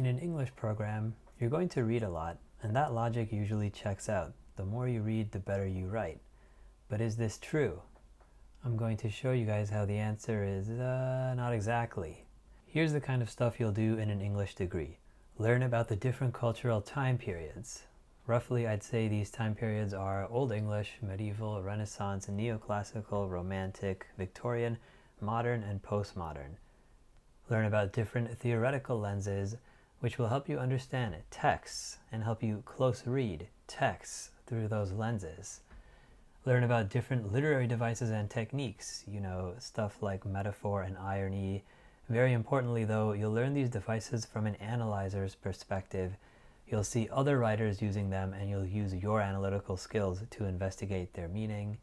an English program, you're going to read a lot, and that logic usually checks out. The more you read, the better you write. But is this true? I'm going to show you guys how the answer is not exactly. Here's the kind of stuff you'll do in an English degree. Learn about the different cultural time periods. Roughly, I'd say these time periods are Old English, Medieval, Renaissance, Neoclassical, Romantic, Victorian, Modern, and Postmodern. Learn about different theoretical lenses, which will help you understand texts and help you close read texts through those lenses. Learn about different literary devices and techniques, stuff like metaphor and irony. Very importantly though, you'll learn these devices from an analyzer's perspective. You'll see other writers using them and you'll use your analytical skills to investigate their meaning.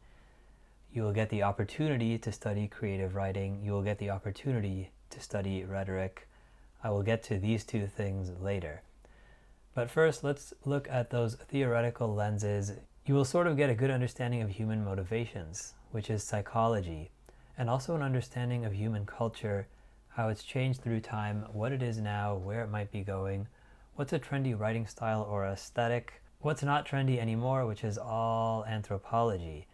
You will get the opportunity to study creative writing. You will get the opportunity to study rhetoric. I will get to these two things later. But first, let's look at those theoretical lenses. You will sort of get a good understanding of human motivations, which is psychology, and also an understanding of human culture, how it's changed through time, what it is now, where it might be going, what's a trendy writing style or aesthetic, what's not trendy anymore, which is all anthropology,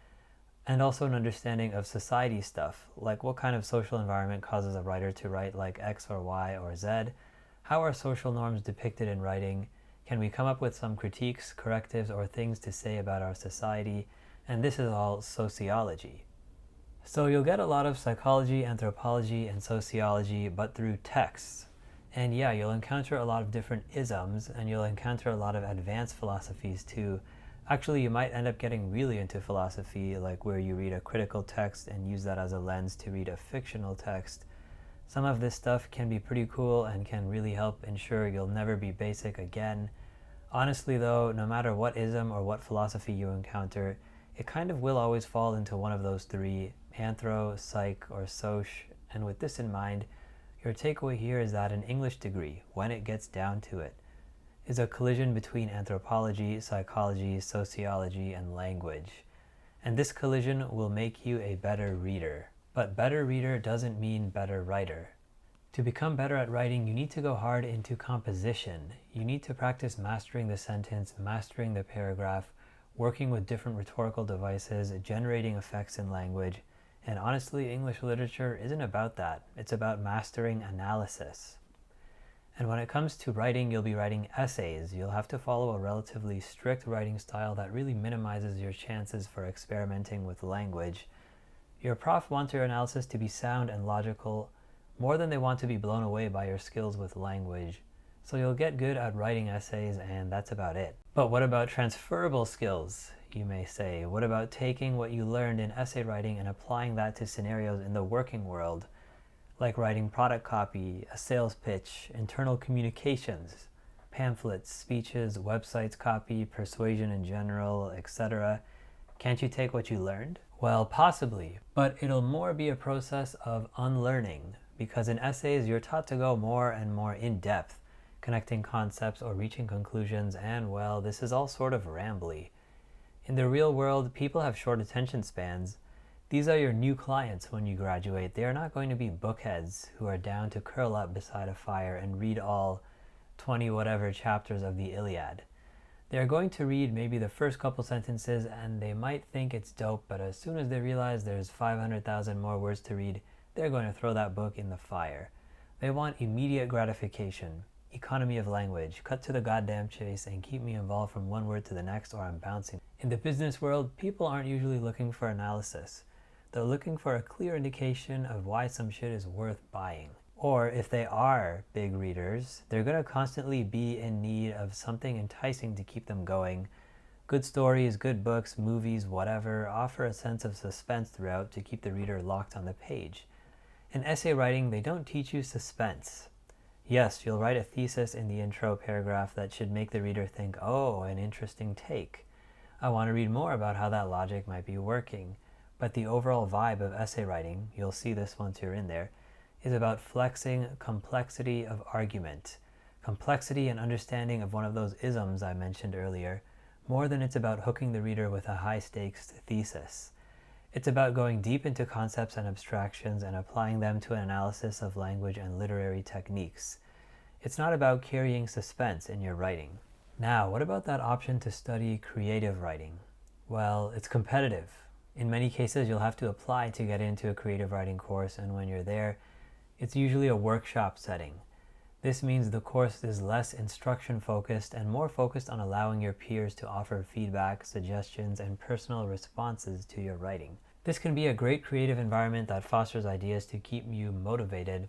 and also an understanding of society stuff, like what kind of social environment causes a writer to write like X or Y or Z, how are social norms depicted in writing, can we come up with some critiques, correctives, or things to say about our society, and this is all sociology. So you'll get a lot of psychology, anthropology, and sociology, but through texts. And yeah, you'll encounter a lot of different isms, and you'll encounter a lot of advanced philosophies too. Actually, you might end up getting really into philosophy, like where you read a critical text and use that as a lens to read a fictional text. Some of this stuff can be pretty cool and can really help ensure you'll never be basic again. Honestly though, no matter what ism or what philosophy you encounter, it kind of will always fall into one of those three, anthro, psych, or soc. And with this in mind, your takeaway here is that an English degree, when it gets down to it, is a collision between anthropology, psychology, sociology, and language. And this collision will make you a better reader. But better reader doesn't mean better writer. To become better at writing, you need to go hard into composition. You need to practice mastering the sentence, mastering the paragraph, working with different rhetorical devices, generating effects in language. And honestly, English literature isn't about that. It's about mastering analysis. And when it comes to writing, you'll be writing essays. You'll have to follow a relatively strict writing style that really minimizes your chances for experimenting with language. Your prof wants your analysis to be sound and logical more than they want to be blown away by your skills with language. So you'll get good at writing essays, and that's about it. But what about transferable skills, you may say? What about taking what you learned in essay writing and applying that to scenarios in the working world? Like writing product copy, a sales pitch, internal communications, pamphlets, speeches, websites copy, persuasion in general, etc. Can't you take what you learned? Well, possibly, but it'll more be a process of unlearning, because in essays you're taught to go more and more in depth, connecting concepts or reaching conclusions, and well, this is all sort of rambly. In the real world, people have short attention spans. These are your new clients when you graduate. They are not going to be bookheads who are down to curl up beside a fire and read all 20 whatever chapters of the Iliad. They're going to read maybe the first couple sentences and they might think it's dope, but as soon as they realize there's 500,000 more words to read, they're going to throw that book in the fire. They want immediate gratification, economy of language, cut to the goddamn chase and keep me involved from one word to the next or I'm bouncing. In the business world, people aren't usually looking for analysis. They're looking for a clear indication of why some shit is worth buying. Or if they are big readers, they're going to constantly be in need of something enticing to keep them going. Good stories, good books, movies, whatever, offer a sense of suspense throughout to keep the reader locked on the page. In essay writing, they don't teach you suspense. Yes, you'll write a thesis in the intro paragraph that should make the reader think, oh, an interesting take. I want to read more about how that logic might be working. But the overall vibe of essay writing, you'll see this once you're in there, is about flexing complexity of argument, complexity and understanding of one of those isms I mentioned earlier, more than it's about hooking the reader with a high-stakes thesis. It's about going deep into concepts and abstractions and applying them to an analysis of language and literary techniques. It's not about carrying suspense in your writing. Now, what about that option to study creative writing? Well, it's competitive. In many cases, you'll have to apply to get into a creative writing course, and when you're there, it's usually a workshop setting. This means the course is less instruction focused and more focused on allowing your peers to offer feedback, suggestions, and personal responses to your writing. This can be a great creative environment that fosters ideas to keep you motivated,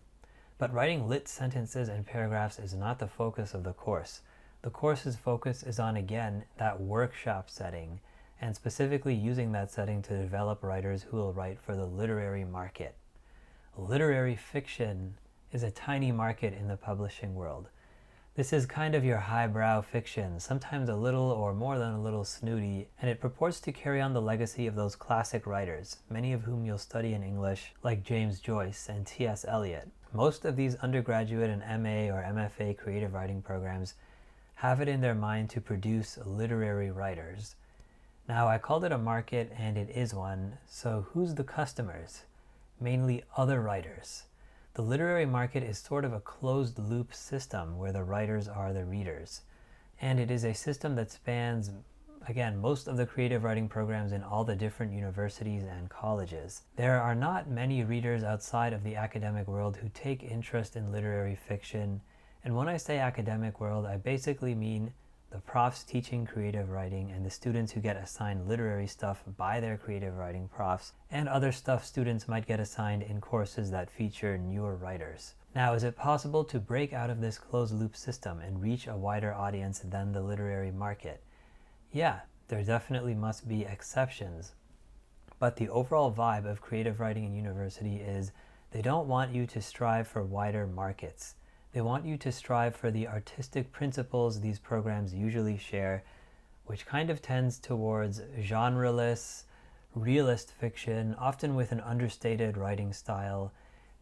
but writing lit sentences and paragraphs is not the focus of the course. The course's focus is on, again, that workshop setting, and specifically using that setting to develop writers who will write for the literary market. Literary fiction is a tiny market in the publishing world. This is kind of your highbrow fiction, sometimes a little or more than a little snooty, and it purports to carry on the legacy of those classic writers, many of whom you'll study in English, like James Joyce and T.S. Eliot. Most of these undergraduate and MA or MFA creative writing programs have it in their mind to produce literary writers. Now, I called it a market, and it is one, so who's the customers? Mainly other writers. The literary market is sort of a closed-loop system where the writers are the readers. And it is a system that spans, again, most of the creative writing programs in all the different universities and colleges. There are not many readers outside of the academic world who take interest in literary fiction. And when I say academic world, I basically mean the profs teaching creative writing and the students who get assigned literary stuff by their creative writing profs, and other stuff students might get assigned in courses that feature newer writers. Now, is it possible to break out of this closed-loop system and reach a wider audience than the literary market? Yeah, there definitely must be exceptions. But the overall vibe of creative writing in university is they don't want you to strive for wider markets. They want you to strive for the artistic principles these programs usually share, which kind of tends towards genreless, realist fiction, often with an understated writing style,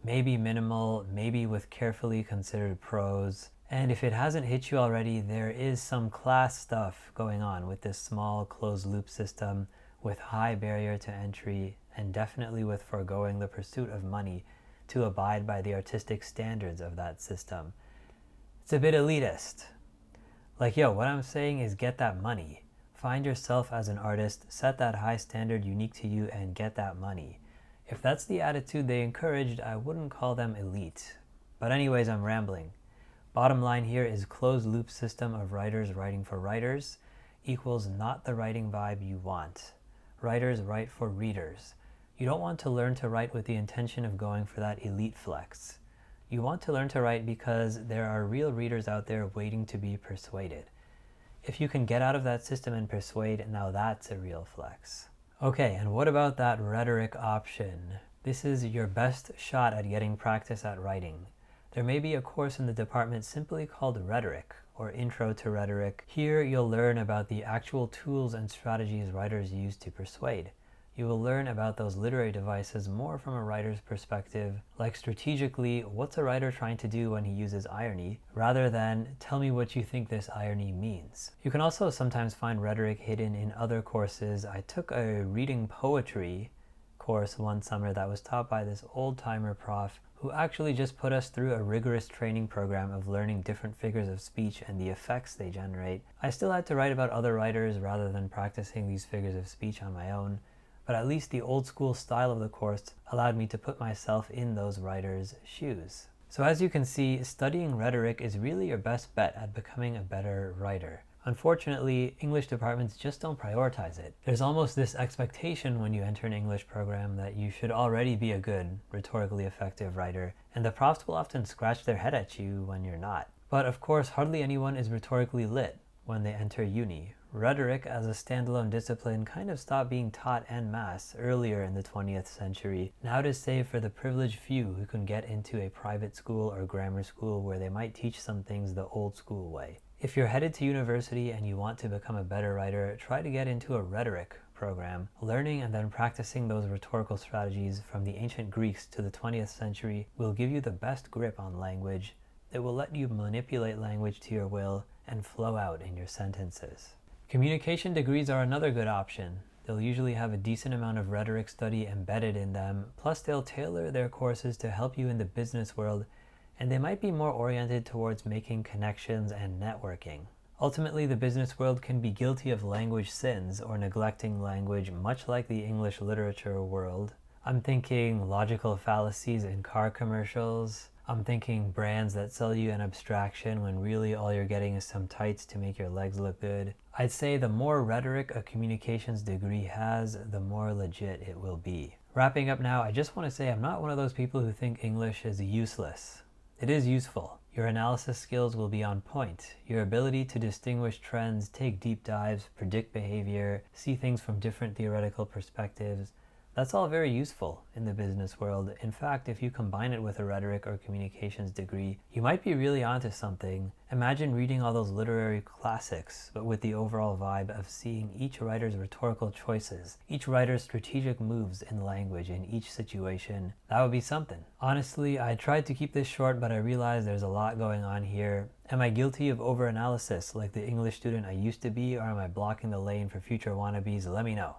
maybe minimal, maybe with carefully considered prose. And if it hasn't hit you already, there is some class stuff going on with this small closed-loop system with high barrier to entry, and definitely with foregoing the pursuit of money to abide by the artistic standards of that system. It's a bit elitist. Like, yo, what I'm saying is get that money. Find yourself as an artist, set that high standard unique to you, and get that money. If that's the attitude they encouraged, I wouldn't call them elite. But anyways, I'm rambling. Bottom line here is closed loop system of writers writing for writers equals not the writing vibe you want. Writers write for readers. You don't want to learn to write with the intention of going for that elite flex. You want to learn to write because there are real readers out there waiting to be persuaded. If you can get out of that system and persuade, now that's a real flex. Okay, and what about that rhetoric option? This is your best shot at getting practice at writing. There may be a course in the department simply called Rhetoric, or Intro to Rhetoric. Here you'll learn about the actual tools and strategies writers use to persuade. You will learn about those literary devices more from a writer's perspective, like strategically, what's a writer trying to do when he uses irony, rather than tell me what you think this irony means. You can also sometimes find rhetoric hidden in other courses. I took a reading poetry course one summer that was taught by this old-timer prof who actually just put us through a rigorous training program of learning different figures of speech and the effects they generate. I still had to write about other writers rather than practicing these figures of speech on my own, but at least the old school style of the course allowed me to put myself in those writers' shoes. So as you can see, studying rhetoric is really your best bet at becoming a better writer. Unfortunately, English departments just don't prioritize it. There's almost this expectation when you enter an English program that you should already be a good, rhetorically effective writer, and the profs will often scratch their head at you when you're not. But of course, hardly anyone is rhetorically lit when they enter uni. Rhetoric as a standalone discipline kind of stopped being taught en masse earlier in the 20th century. Now it is saved for the privileged few who can get into a private school or grammar school where they might teach some things the old school way. If you're headed to university and you want to become a better writer, try to get into a rhetoric program. Learning and then practicing those rhetorical strategies from the ancient Greeks to the 20th century will give you the best grip on language. It will let you manipulate language to your will and flow out in your sentences. Communication degrees are another good option. They'll usually have a decent amount of rhetoric study embedded in them, plus they'll tailor their courses to help you in the business world and they might be more oriented towards making connections and networking. Ultimately, the business world can be guilty of language sins or neglecting language, much like the English literature world. I'm thinking logical fallacies in car commercials. I'm thinking brands that sell you an abstraction when really all you're getting is some tights to make your legs look good. I'd say the more rhetoric a communications degree has, the more legit it will be. Wrapping up now, I just want to say I'm not one of those people who think English is useless. It is useful. Your analysis skills will be on point. Your ability to distinguish trends, take deep dives, predict behavior, see things from different theoretical perspectives, that's all very useful in the business world. In fact, if you combine it with a rhetoric or communications degree, you might be really onto something. Imagine reading all those literary classics, but with the overall vibe of seeing each writer's rhetorical choices, each writer's strategic moves in language in each situation. That would be something. Honestly, I tried to keep this short, but I realized there's a lot going on here. Am I guilty of overanalysis like the English student I used to be, or am I blocking the lane for future wannabes? Let me know.